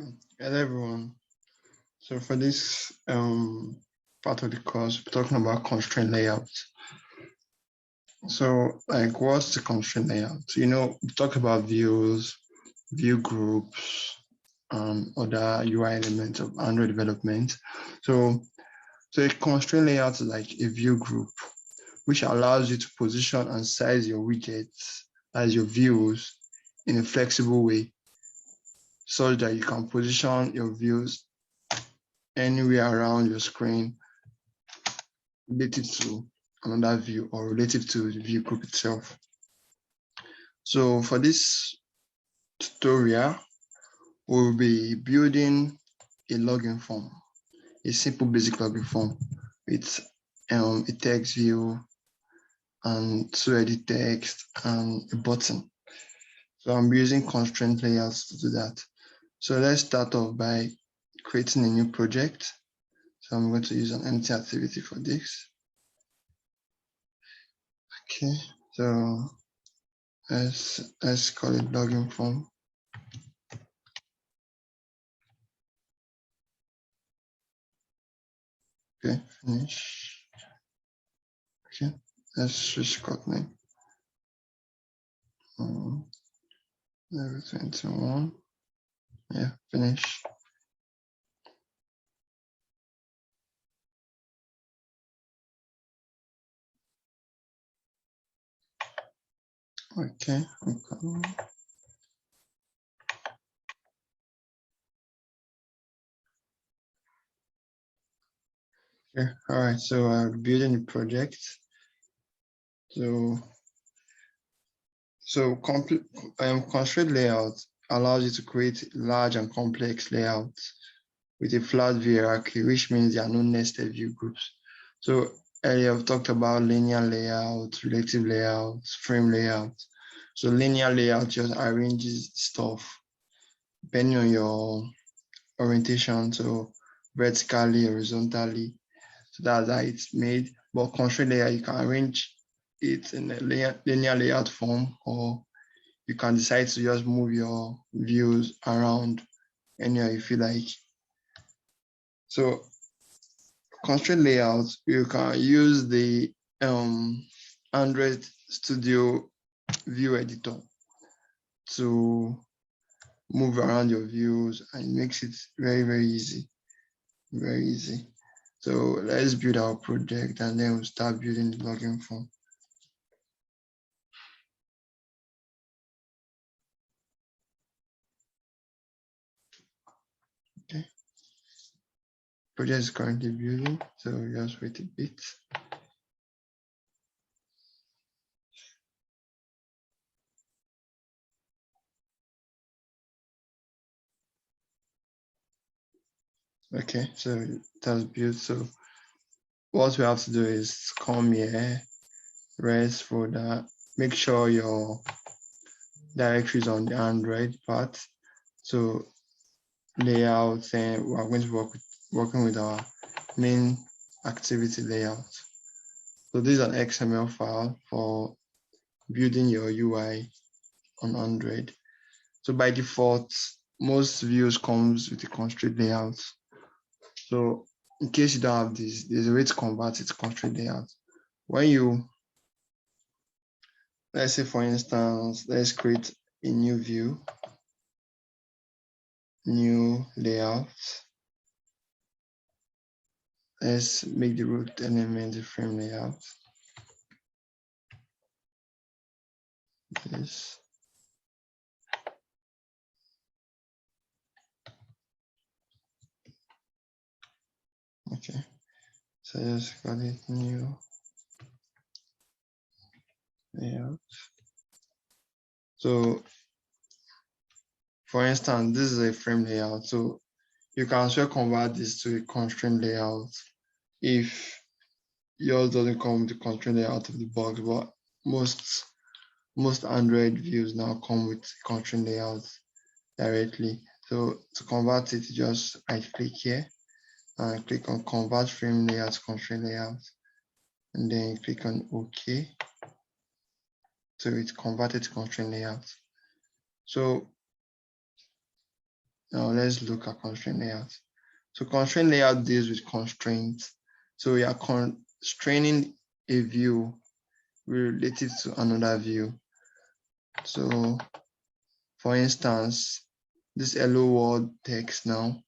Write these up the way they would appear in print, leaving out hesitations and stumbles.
Hello everyone. So for this part of the course, we're talking about constraint layout. So like what's the constraint layout? We talk about views, view groups, other UI elements of Android development. So a constraint layout is like a view group, which allows you to position and size your widgets as your views in a flexible way, such that you can position your views anywhere around your screen relative to another view or relative to the view group itself. So for this tutorial, we'll be building a login form, a simple basic login form with a text view and to edit text and a button. So I'm using Constraint Layouts to do that. So let's start off by creating a new project. So I'm going to use an empty activity for this. Okay, so let's call it login form. Okay, finish. Okay, let's switch Kotlin. Level 21. Yeah, finish. Okay, okay, all right. So I'm building a project. So constraint layout allows you to create large and complex layouts with a flat view hierarchy, which means there are no nested view groups. So earlier I've talked about linear layouts, relative layouts, frame layouts. So linear layout just arranges stuff depending on your orientation, so vertically, horizontally. So that's how it's made. But constraint layout, you can arrange it in a linear layout form, or you can decide to just move your views around anywhere you feel like. So constraint layouts, you can use the Android Studio view editor to move around your views, and it makes it very, very easy. Very easy. So let's build our project and then we'll start building the login form. Okay. Project is currently building, so just wait a bit. Okay, so that's built. So what we have to do is come here, res folder, make sure your directory is on the Android part. So layout, and we're going to working with our main activity layout. So this is an XML file for building your UI on Android. So by default, most views comes with a constraint layout. So in case you don't have this, there's a way to convert it to constraint layout. When you, let's say for instance, let's create a new view, new layout. Let's make the root element the frame layout. This. Okay, so just got it new layout. So for instance, this is a frame layout. So you can also convert this to a constraint layout if yours doesn't come with the constraint layout out of the box, but most Android views now come with constraint layouts directly. So to convert it, just right click here and click on convert frame layout to constraint layout, and then click on OK. So it's converted to constraint layout. So Now let's look at constraint layout. So constraint layout deals with constraints. So we are constraining a view relative to another view. So for instance, this hello world text now,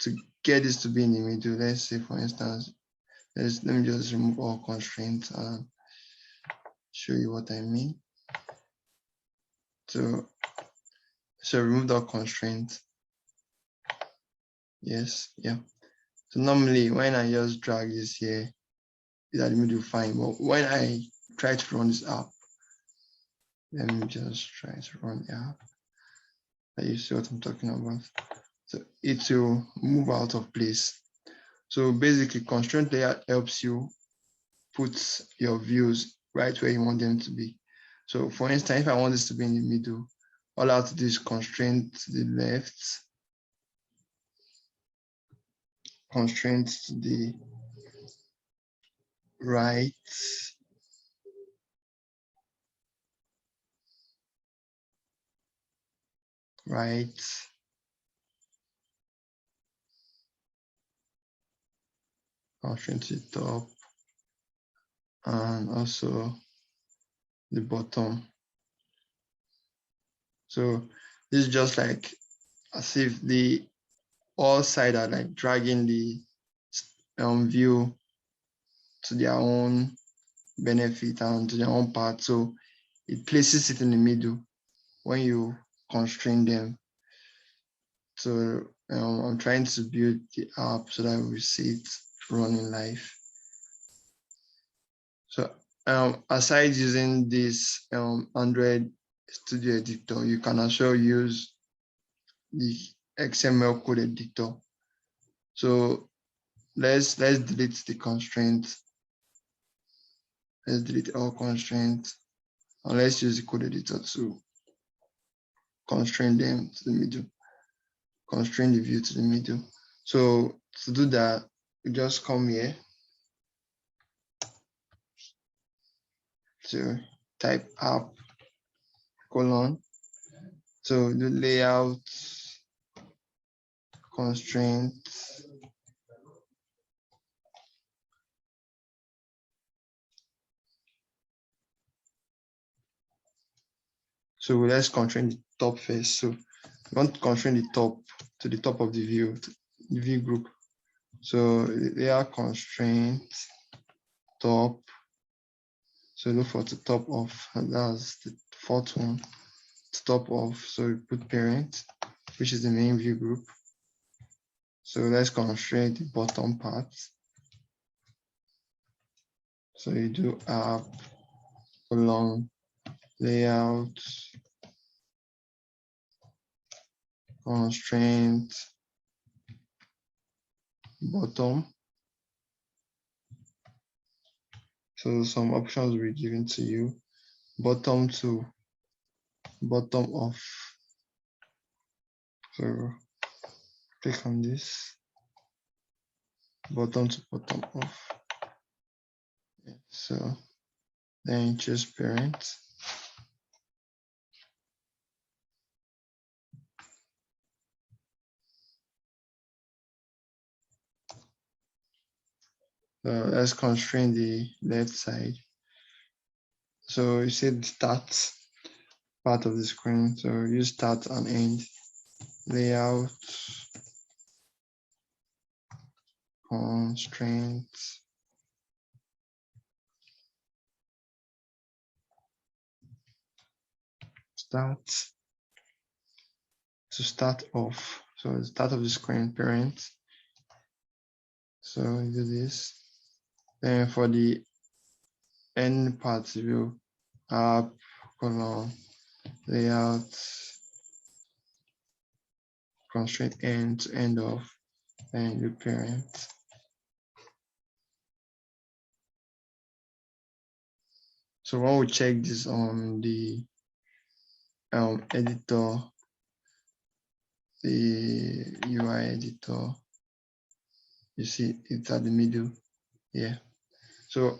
to get this to be in the middle, let's say for instance, let me just remove all constraints and show you what I mean. So remove all constraints. Yes, yeah. So normally when I just drag this here, it's at the middle, fine. But when I try to run this app, let me just try to run the app. You see what I'm talking about. So it will move out of place. So basically, constraint layout helps you put your views right where you want them to be. So for instance, if I want this to be in the middle, all I have to do is constraint to the left, constraint to the right, constraint to the top, and also the bottom. So this is just like as if the all sides are like dragging the view to their own benefit and to their own part. So it places it in the middle when you constrain them. So I'm trying to build the app so that we see it running live. So aside using this Android Studio Editor, you can also use the XML code editor. So let's delete the constraints. Let's delete all constraints, and let's use the code editor to constrain them to the middle, constrain the view to the middle. So to do that, we just come here to type app : so the layout constraint so let's constrain the top first. So we want to constrain the top to the top of the view, the view group. So layout constraint top. So look for the top of, and that's the fourth one, top of. So we put parent, which is the main view group. So let's constrain the bottom part. So you do app : layout constraint bottom. So some options will be given to you. Bottom to bottom of. So click on this. Bottom to bottom of. So then choose parent. Let's constrain the left side. So you see the start part of the screen. So use start and end. Layout constraint start to start off. So the start of the screen parent. So you do this. Then for the end part view, app : layout constraint end to end of, and do parent. So when we check this on the editor, the UI editor, you see it's at the middle here. So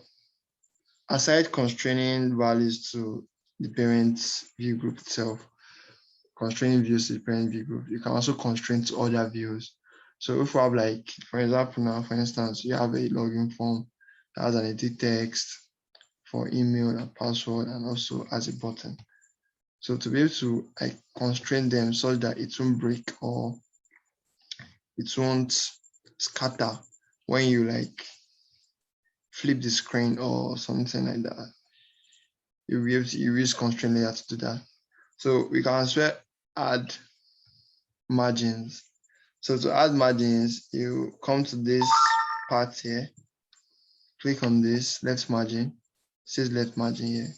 aside constraining values to the parent view group itself, constraining views to the parent view group. You can also constrain to other views. So if we have, like, for example, now, for instance, you have a login form that has an edit text for email and password and also as a button. So to be able to, like, constrain them so that it won't break or it won't scatter when you, like, flip the screen or something like that, you'll be able to use Constraint Layout to do that. So we can as well add margins. So to add margins, you come to this part here, click on this left margin. It says left margin here.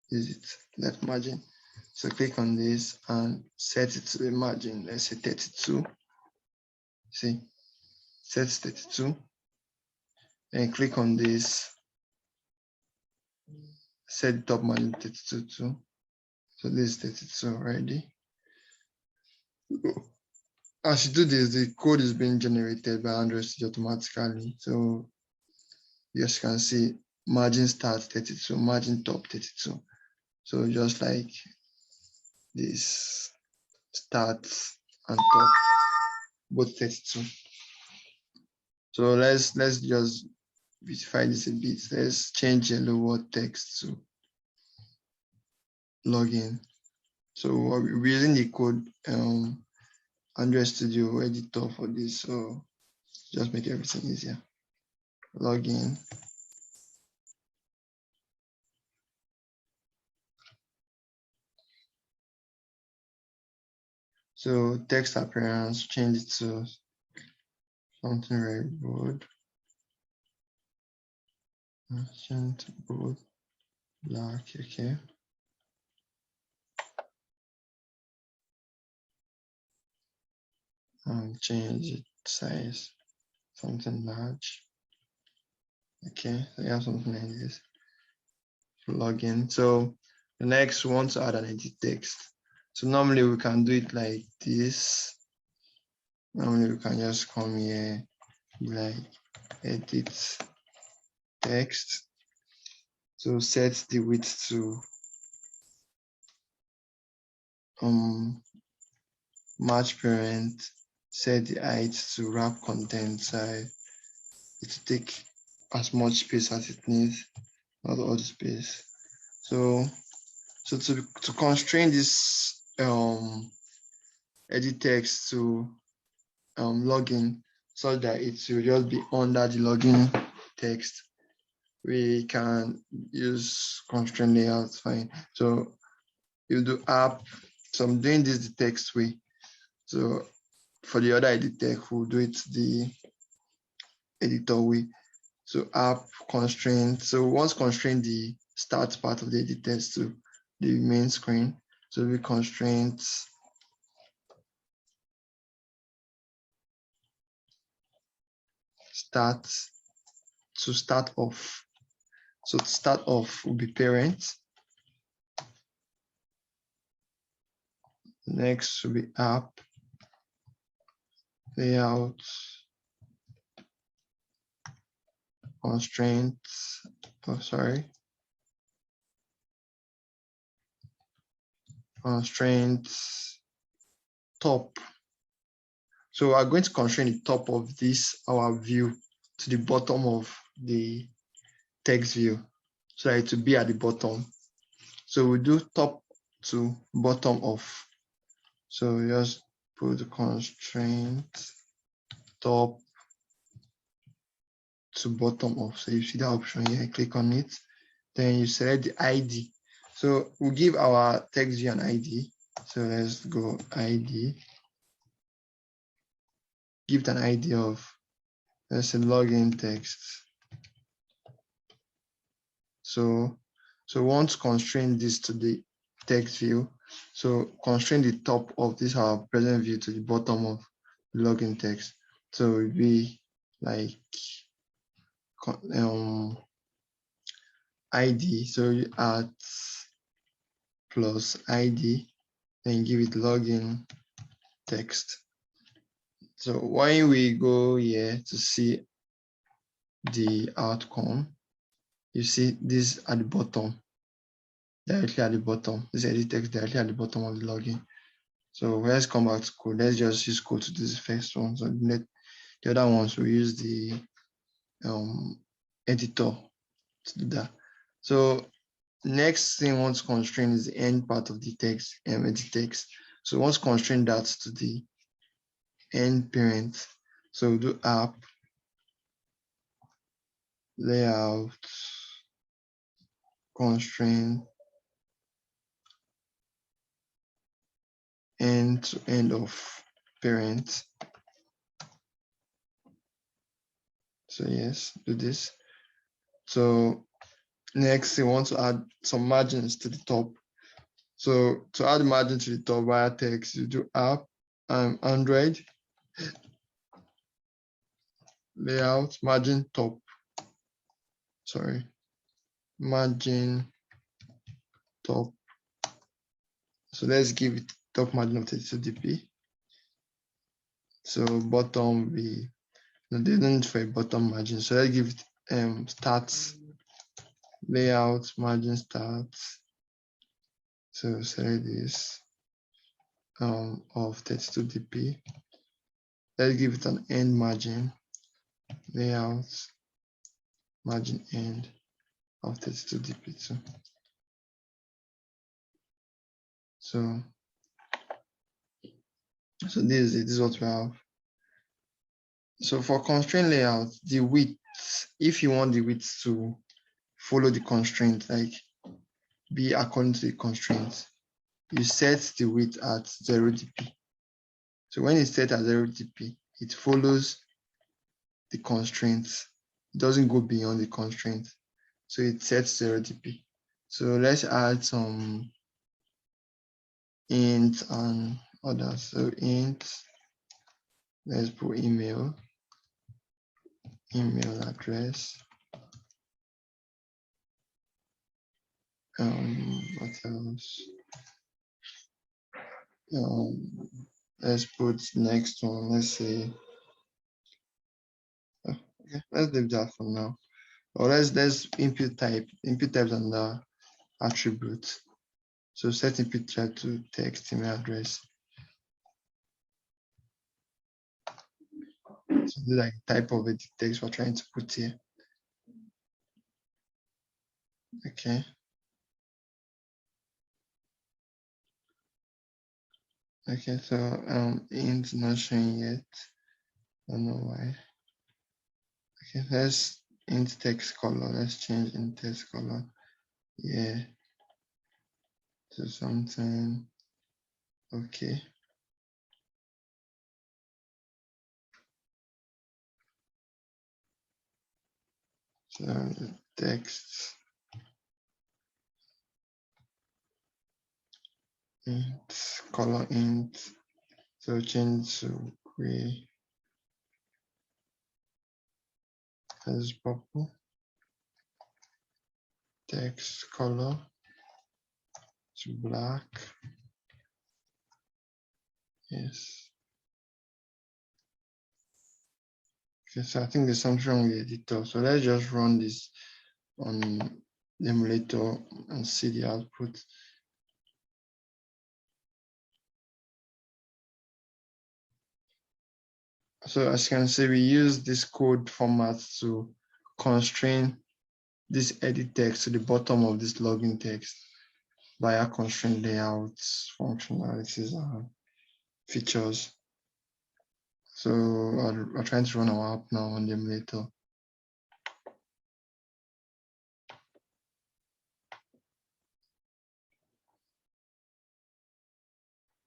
Is it left margin? So click on this and set it to the margin. Let's say 32. See, set 32. Then click on this. Set the top margin 32 too. So this is 32 already. As you do this, the code is being generated by Android Studio automatically. So yes, you can see margin start 32, margin top 32. So just like this, start and top, both 32. So let's just beautify this a bit. Let's change yellow word text to login. So we're using the code Android Studio editor for this, so just make everything easier. Login. So text appearance, change it to something very bold. Accent bold, black, okay. And change it size, something large. Okay, so you have something like this. Login. So the next, we want to add an edit text. So normally we can do it like this. Normally we can just come here, like edit text. So set the width to match parent, set the height to wrap content size. It will take as much space as it needs, not all the space. So to constrain this edit text to login so that it will just be under the login text, we can use Constraint Layouts fine. So you do app. So I'm doing this the text way. So for the other edit text, we'll do it the editor way. So app constraint. So once constrain the start part of the edit text to the main screen. So we constraint start to start off. So to start off will be parent. Next will be app layout constraint. Oh, sorry. Constraint top. So we are going to constrain the top of this, our view, to the bottom of the text view, so that it will be at the bottom. So we do top to bottom of. So we just put the constraint top to bottom of. So you see that option here, click on it. Then you select the ID. So we'll give our text view an ID. So let's go ID. Give it an ID of, let's say, login text. So we want to constrain this to the text view. So constrain the top of this our present view to the bottom of the login text. So it will be like ID. So you add plus ID, then give it login text. So when we go here to see the outcome, you see this at the bottom. directly at the bottom. This edit text directly at the bottom of the login. So let's come back to code. Let's just use code to do this first one. So the other ones we use the editor to do that. So next thing we want to constrain is the end part of the text, edit text. So we want to constrain that to the end parent. So we'll do app layout constraint end to end of parent. So yes, do this. So next, we want to add some margins to the top. So to add margin to the top via text, you do app Android layout margin top. Sorry, margin top. So let's give it top margin of 32 dp. So bottom we they don't need for a bottom margin. So let's give it stats layout margin stats. So select this of 32 dp. Let's give it an end margin layout margin end of 32 dp too. So this is what we have. So for constraint layout, the width, if you want the width to follow the constraint, like be according to the constraint, you set the width at 0 dp. So when it's set at 0 dp, it follows the constraint. It doesn't go beyond the constraint. So it sets 0 dp. So let's add some int and others. So int, let's put email address. What else? Let's put next one. Let's say, okay, let's leave that for now. Or let's input types under attributes. So set input type to text email address. So this is like type of edit text we're trying to put here. Okay. Okay, so int not showing yet. I don't know why. Okay, let's int text color. Let's change int text color. Yeah. To something. Okay. So the text int color int. So change to gray as purple. Text color to black. Yes. Okay, so I think there's something wrong with the editor. So let's just run this on the emulator and see the output. So as you can see, we use this code format to constrain this edit text to the bottom of this login text via constraint layouts, functionalities, and features. So we're trying to run our app now on the emulator.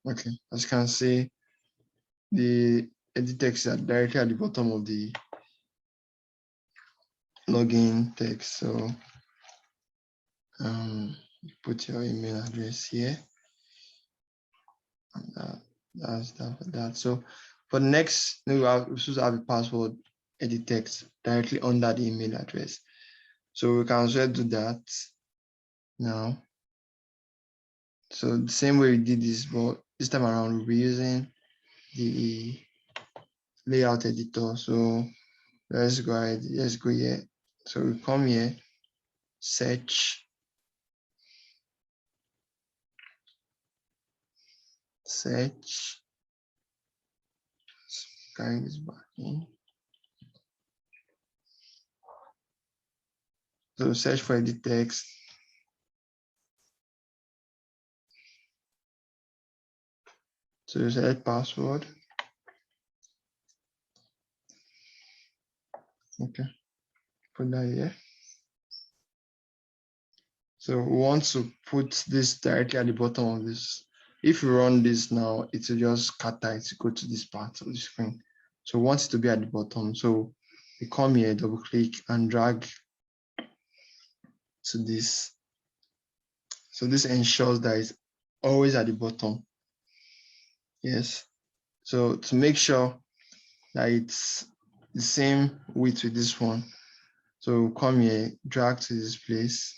Okay, as you can see, the edit text is directly at the bottom of the login text. So put your email address here. And that's that for that. So for the next, we're supposed to have a password edit text directly under the email address. So we can also do that now. So the same way we did this, but this time around we'll be using the layout editor. So let's go ahead, let's go here. So we come here, search search, carry this back in. So search for edit text. So you select password. Okay, put that here. So we want to put this directly at the bottom of this. If you run this now, it will just scatter it to go to this part of the screen. So we want it to be at the bottom. So we come here, double click and drag to this. So this ensures that it's always at the bottom. Yes. So to make sure that it's the same width with this one. So come here, drag to this place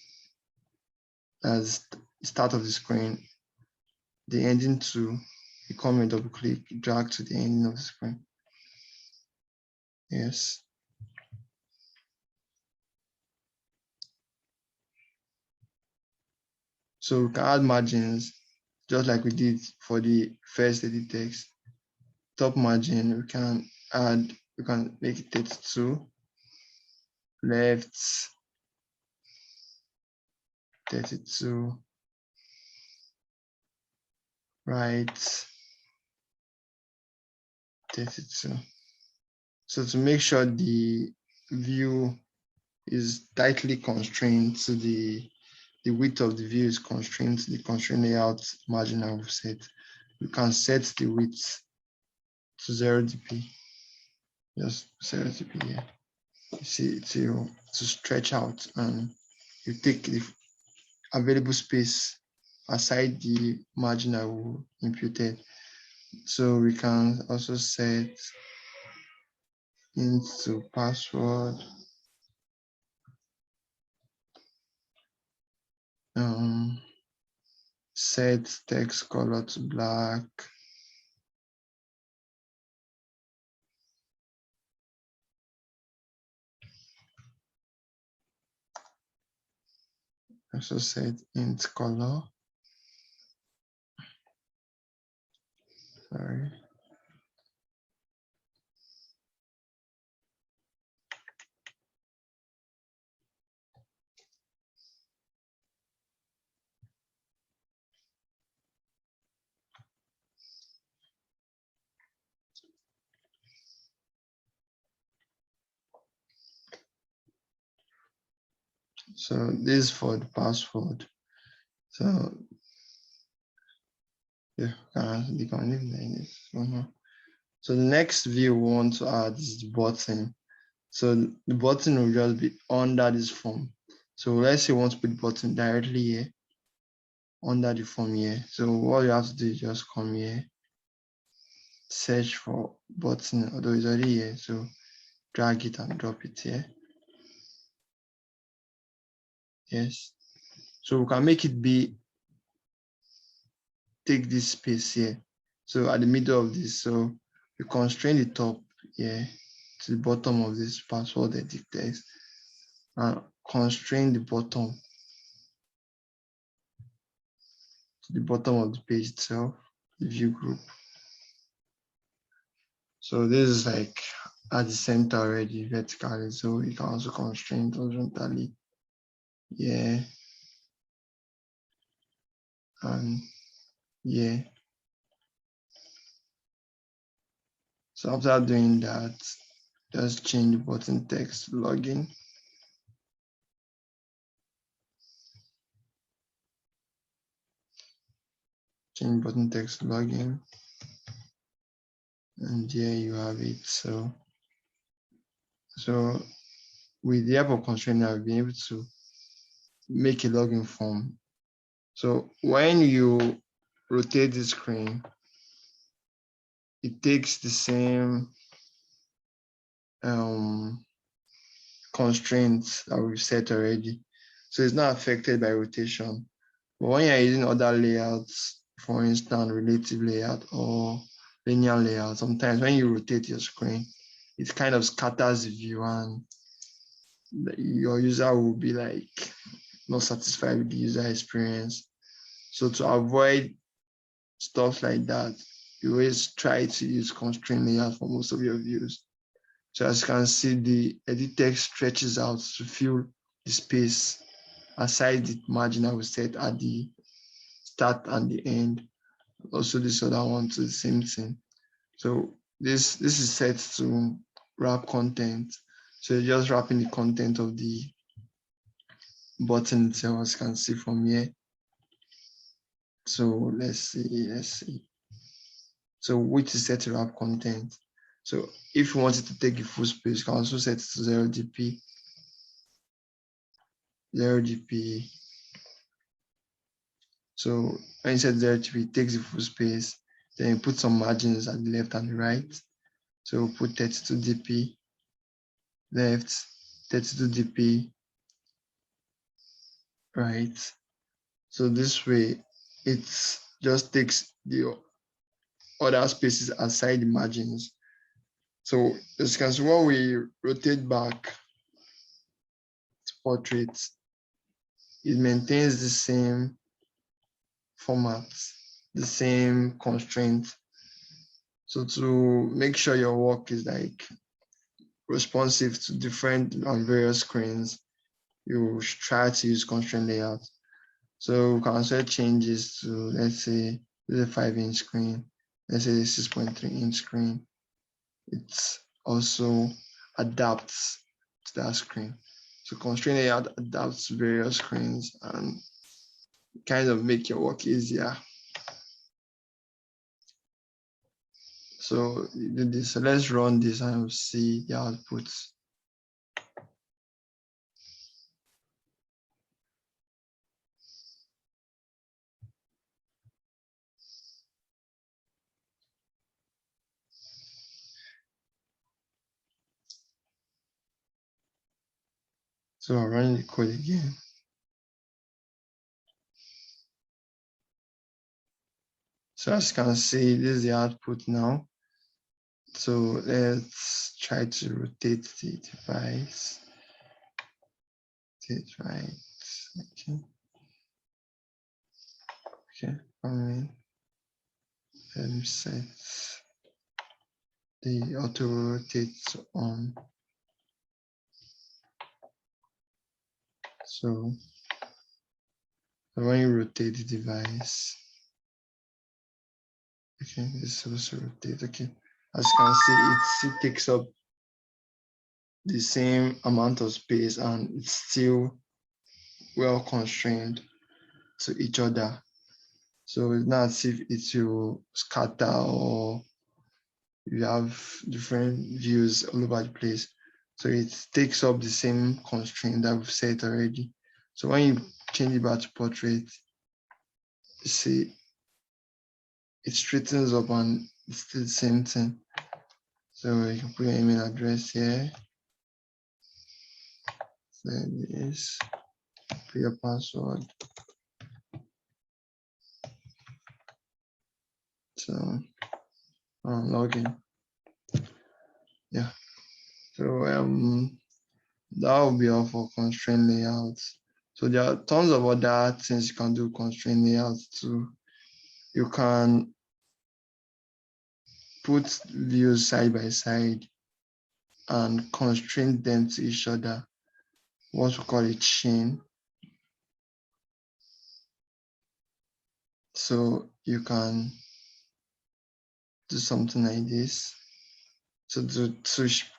as the start of the screen. The ending to, you come here, double click, drag to the ending of the screen. Yes. So we can add margins just like we did for the first edit text. Top margin, we can make it 32, left 32, right 32. So to make sure the view is tightly constrained to the width of the view is constrained to the constraint layout margin I have set. We can set the width to 0 dp. Just 0 dp here. You see to stretch out, and you take the available space aside the margin I will imputed. So we can also set into password. Set text color to black. Also set int color. Sorry. So this is for the password. So yeah, you can leave like this. So the next view we want to add is the button. So the button will just be under this form. So let's say you want to put the button directly here under the form here. So what you have to do is just come here, search for button, although it's already here. So drag it and drop it here. Yes. So we can make it be, take this space here. So at the middle of this, so we constrain the top here to the bottom of this password edit text and constrain the bottom to the bottom of the page itself, the view group. So this is like at the center already vertically, so you can also constrain horizontally. Yeah. And yeah. So after doing that, just change the button text to login. Change button text to login. And there you have it. So with the help of Constraint, I've been able to make a login form. So when you rotate the screen, it takes the same constraints that we've set already. So it's not affected by rotation. But when you're using other layouts, for instance, relative layout or linear layout, sometimes when you rotate your screen, it kind of scatters the view and your user will be like not satisfied with the user experience. So to avoid stuff like that, you always try to use constraint layout for most of your views. So as you can see, the edit text stretches out to fill the space aside the margin I will set at the start and the end. Also this other one to the same thing. So this is set to wrap content. So you're just wrapping the content of the button itself, as you can see from here. So let's see. So which is set to wrap content. So if you wanted to take the full space, you can also set it to 0 dp. So when you set 0 dp, it takes the full space. Then you put some margins at the left and the right. So we'll put 32 dp left, 32 dp right. So this way, it just takes the other spaces aside the margins. So as you can see, when we rotate back to portrait, it maintains the same format, the same constraint. So to make sure your work is like responsive to different and various screens, you should try to use constraint layout. So we can set changes to, let's say, this is a 5-inch screen, let's say 6.3-inch screen. It also adapts to that screen. So constraint layout adapts to various screens and kind of make your work easier. So do this. So let's run this and we'll see the outputs. So I'll run the code again. So as you can see, this is the output now. So let's try to rotate the device. Rotate right. Okay. Let me set the auto rotate on. So when you rotate the device, okay, this is supposed to rotate. Okay, as you can see, it still takes up the same amount of space and it's still well constrained to each other. So it's not as if it will scatter or you have different views all over the place. So it takes up the same constraint that we've set already. So when you change it back to portrait, you see it straightens up and it's still the same thing. So you can put your email address here. Then this, put your password. So login. Yeah. So that will be all for constraint layouts. So there are tons of other things you can do constraint layouts too. You can put views side by side and constrain them to each other, what we call a chain. So you can do something like this. So to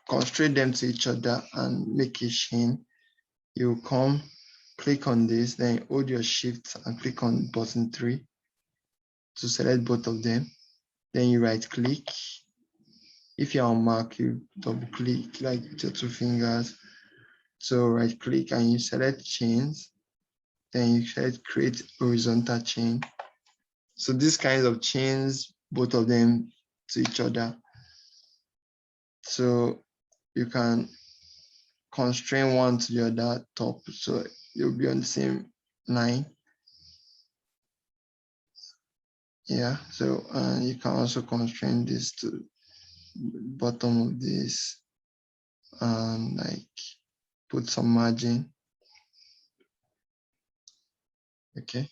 constrain them to each other and make a chain, you come, click on this, then hold your shift and click on button 3 to select both of them. Then you right click. If you're on Mac, you double click like with your 2 fingers. So right click and you select chains. Then you select create horizontal chain. So these kinds of chains, both of them to each other. So you can constrain one to the other top. So you'll be on the same line. Yeah, so you can also constrain this to bottom of this and like put some margin. Okay,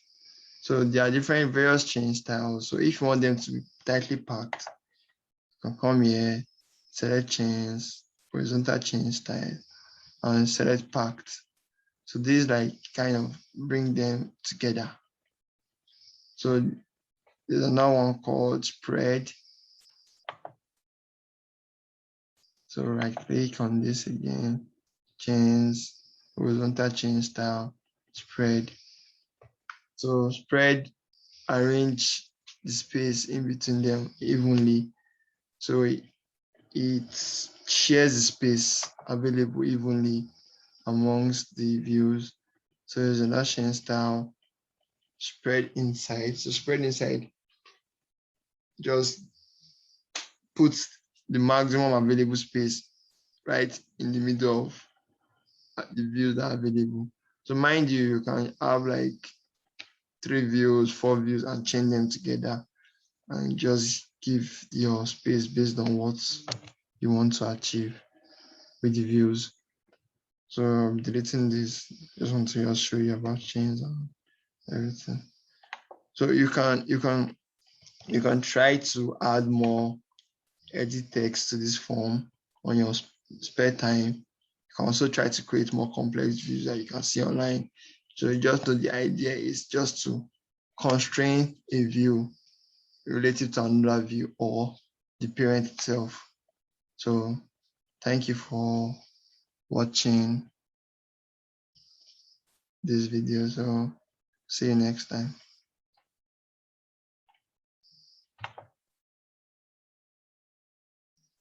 So there are different various chain styles. So if you want them to be tightly packed, you can come here, select chains, horizontal chain style, and select packed. So this like kind of bring them together. So there's another one called spread. So right click on this again, chains, horizontal chain style, spread. So spread, arrange the space in between them evenly. So it shares the space available evenly amongst the views. So there's another chain style, spread inside. So spread inside just puts the maximum available space right in the middle of the views that are available. So mind you, you can have like 3 views, 4 views and chain them together and just give your space based on what you want to achieve with the views. So I'm deleting this. Just want to just show you about chains and everything. So you can try to add more edit text to this form on your spare time. You can also try to create more complex views that you can see online. So you just know the idea is just to constrain a view relative to another view or the parent itself. So thank you for watching this video. So see you next time.